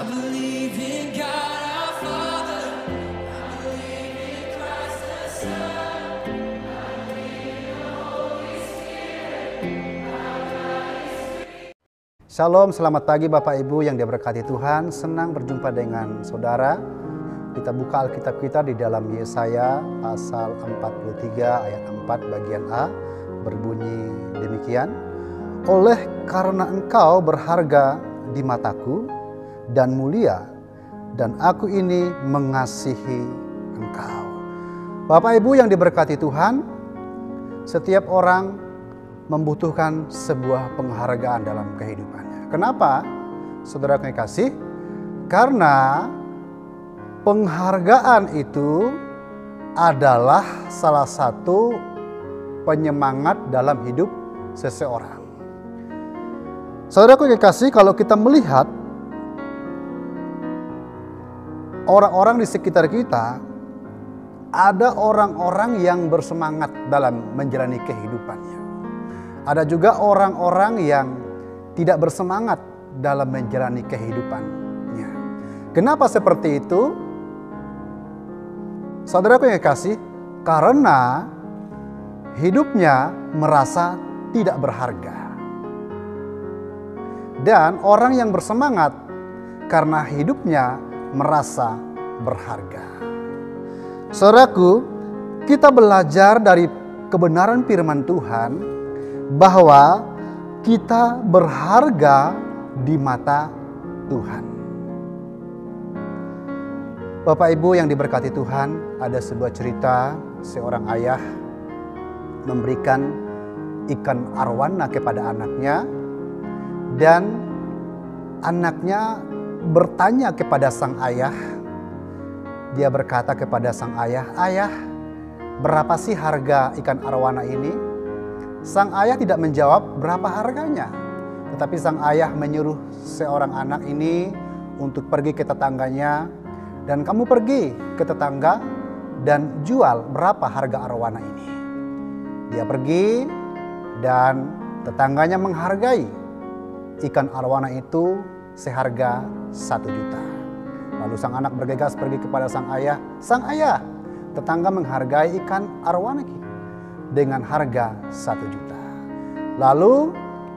believe in God our Father. I believe in Christ the Son. I believe in the Holy Spirit. Shalom, selamat pagi Bapak Ibu yang diberkati Tuhan. Senang berjumpa dengan saudara. Kita buka Alkitab kita di dalam Yesaya pasal 43 ayat 4 bagian A. Berbunyi demikian. Oleh karena engkau berharga di mataku dan mulia, dan aku ini mengasihi engkau. Bapak Ibu yang diberkati Tuhan, setiap orang membutuhkan sebuah penghargaan dalam kehidupannya. Kenapa? Saudara kekasih, karena penghargaan itu adalah salah satu penyemangat dalam hidup seseorang. Saudaraku kekasih, kalau kita melihat orang-orang di sekitar kita, ada orang-orang yang bersemangat dalam menjalani kehidupannya. Ada juga orang-orang yang tidak bersemangat dalam menjalani kehidupannya. Kenapa seperti itu? Saudaraku yang kekasih, karena hidupnya merasa tidak berharga. Dan orang yang bersemangat karena hidupnya merasa berharga. Saudaraku, kita belajar dari kebenaran firman Tuhan bahwa kita berharga di mata Tuhan. Bapak Ibu yang diberkati Tuhan, ada sebuah cerita seorang ayah memberikan ikan arwana kepada anaknya, dan anaknya bertanya kepada sang ayah. Dia berkata kepada sang ayah, "Ayah, berapa sih harga ikan arwana ini?" Sang ayah tidak menjawab berapa harganya, tetapi sang ayah menyuruh seorang anak ini untuk pergi ke tetangganya, dan kamu pergi ke tetangga dan jual berapa harga arwana ini. Dia pergi dan tetangganya menghargai ikan arwana itu seharga 1 juta. Lalu sang anak bergegas pergi kepada sang ayah. "Sang ayah, tetangga menghargai ikan arwana dengan harga 1 juta. Lalu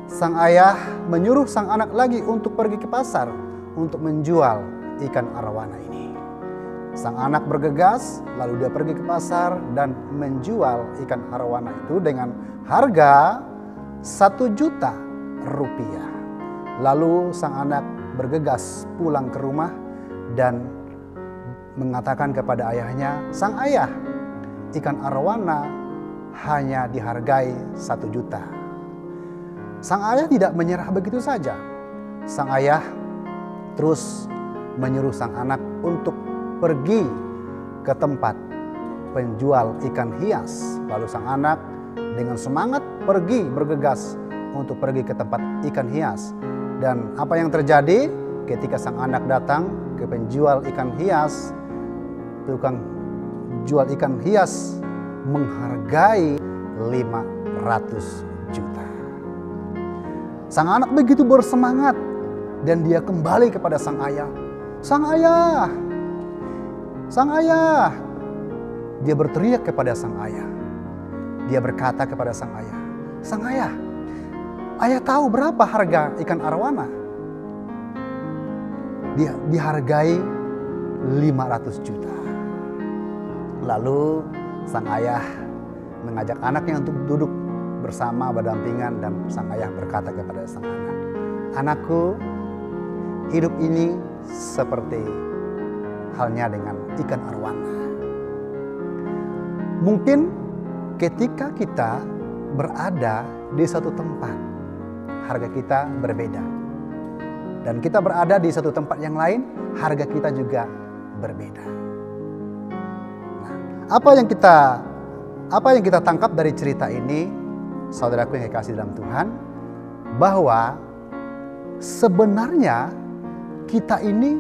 sang ayah menyuruh sang anak lagi untuk pergi ke pasar untuk menjual ikan arwana ini. Sang anak bergegas, lalu dia pergi ke pasar dan menjual ikan arwana itu dengan harga 1 juta rupiah. Lalu sang anak bergegas pulang ke rumah dan mengatakan kepada ayahnya, "Sang ayah, ikan arwana hanya dihargai 1 juta. Sang ayah tidak menyerah begitu saja. Sang ayah terus menyuruh sang anak untuk pergi ke tempat penjual ikan hias. Lalu sang anak dengan semangat pergi bergegas untuk pergi ke tempat ikan hias. Dan apa yang terjadi ketika sang anak datang ke penjual ikan hias, tukang jual ikan hias menghargai 500 juta. Sang anak begitu bersemangat dan dia kembali kepada sang ayah. "Sang ayah, sang ayah." Dia berteriak kepada sang ayah. Dia berkata kepada sang ayah, "Sang ayah, ayah tahu berapa harga ikan arwana?" Dia dihargai 500 juta. Lalu sang ayah mengajak anaknya untuk duduk bersama berdampingan, dan sang ayah berkata kepada sang anak, "Anakku, hidup ini seperti halnya dengan ikan arwana. Mungkin ketika kita berada di satu tempat, harga kita berbeda. Dan kita berada di satu tempat yang lain, harga kita juga berbeda." Nah, apa yang kita tangkap dari cerita ini, saudaraku yang kekasih dalam Tuhan, bahwa sebenarnya kita ini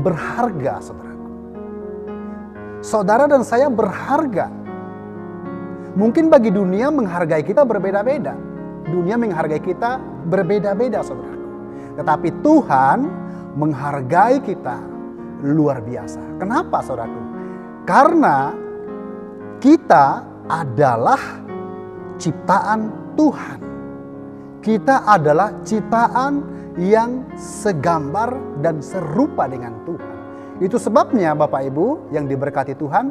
berharga, saudaraku. Saudara dan saya berharga. Mungkin bagi dunia menghargai kita berbeda-beda. Dunia menghargai kita berbeda-beda, saudaraku. Tetapi Tuhan menghargai kita luar biasa. Kenapa saudaraku? Karena kita adalah ciptaan Tuhan. Kita adalah ciptaan yang segambar dan serupa dengan Tuhan. Itu sebabnya Bapak Ibu yang diberkati Tuhan,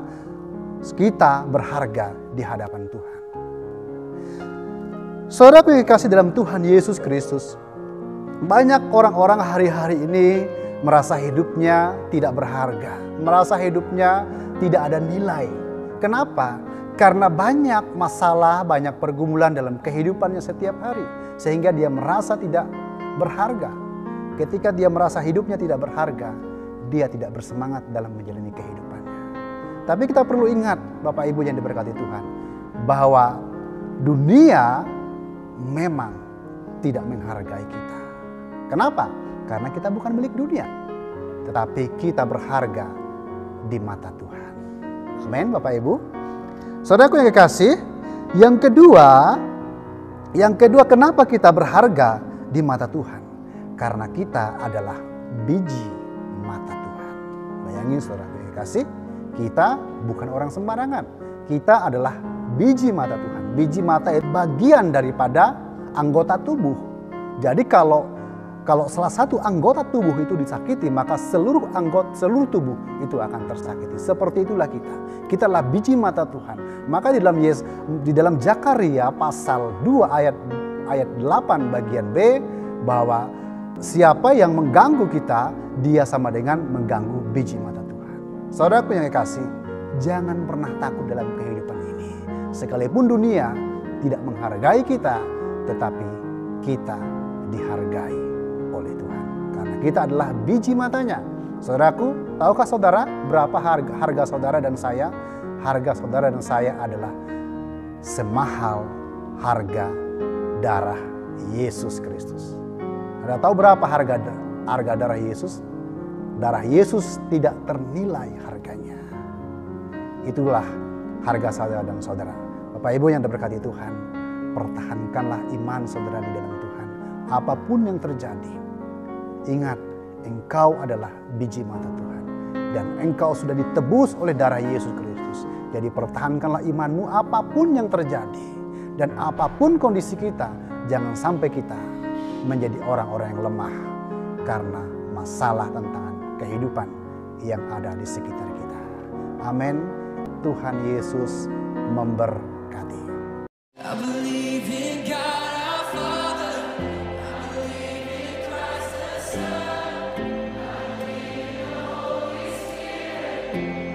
kita berharga di hadapan Tuhan. Saudaraku yang dikasih dalam Tuhan Yesus Kristus, banyak orang-orang hari-hari ini merasa hidupnya tidak berharga, merasa hidupnya tidak ada nilai. Kenapa? Karena banyak masalah, banyak pergumulan dalam kehidupannya setiap hari, sehingga dia merasa tidak berharga. Ketika dia merasa hidupnya tidak berharga, dia tidak bersemangat dalam menjalani kehidupannya. Tapi kita perlu ingat, Bapak Ibu yang diberkati Tuhan, bahwa dunia memang tidak menghargai kita. Kenapa? Karena kita bukan milik dunia, tetapi kita berharga di mata Tuhan. Amin, Bapak Ibu. Saudaraku yang kekasih, yang kedua, kenapa kita berharga di mata Tuhan? Karena kita adalah biji mata Tuhan. Bayangin saudaraku yang kekasih, kita bukan orang sembarangan. Kita adalah biji mata Tuhan. Biji mata itu bagian daripada anggota tubuh. Jadi kalau salah satu anggota tubuh itu disakiti, maka seluruh tubuh itu akan tersakiti. Seperti itulah kita. Kita adalah biji mata Tuhan. Maka di dalam Zakaria pasal 2 ayat 8 bagian B, bahwa siapa yang mengganggu kita, dia sama dengan mengganggu biji mata Tuhan. Saudaraku yang kekasih, jangan pernah takut dalam kehidupan ini. Sekalipun dunia tidak menghargai kita, tetapi kita dihargai oleh Tuhan. Karena kita adalah biji matanya. Saudaraku, tahukah saudara berapa harga saudara dan saya? Harga saudara dan saya adalah semahal harga darah Yesus Kristus. Anda tahu berapa harga darah Yesus? Darah Yesus tidak ternilai harganya. Itulah harga saya dan saudara. Bapak Ibu yang diberkati Tuhan, pertahankanlah iman saudara di dalam Tuhan. Apapun yang terjadi, ingat, engkau adalah biji mata Tuhan. Dan engkau sudah ditebus oleh darah Yesus Kristus. Jadi pertahankanlah imanmu apapun yang terjadi. Dan apapun kondisi kita, jangan sampai kita menjadi orang-orang yang lemah karena masalah tentang kehidupan yang ada di sekitar kita. Amin. Tuhan Yesus memberkati. I believe in God our Father. I believe in Christ the Son. I believe in the Holy Spirit.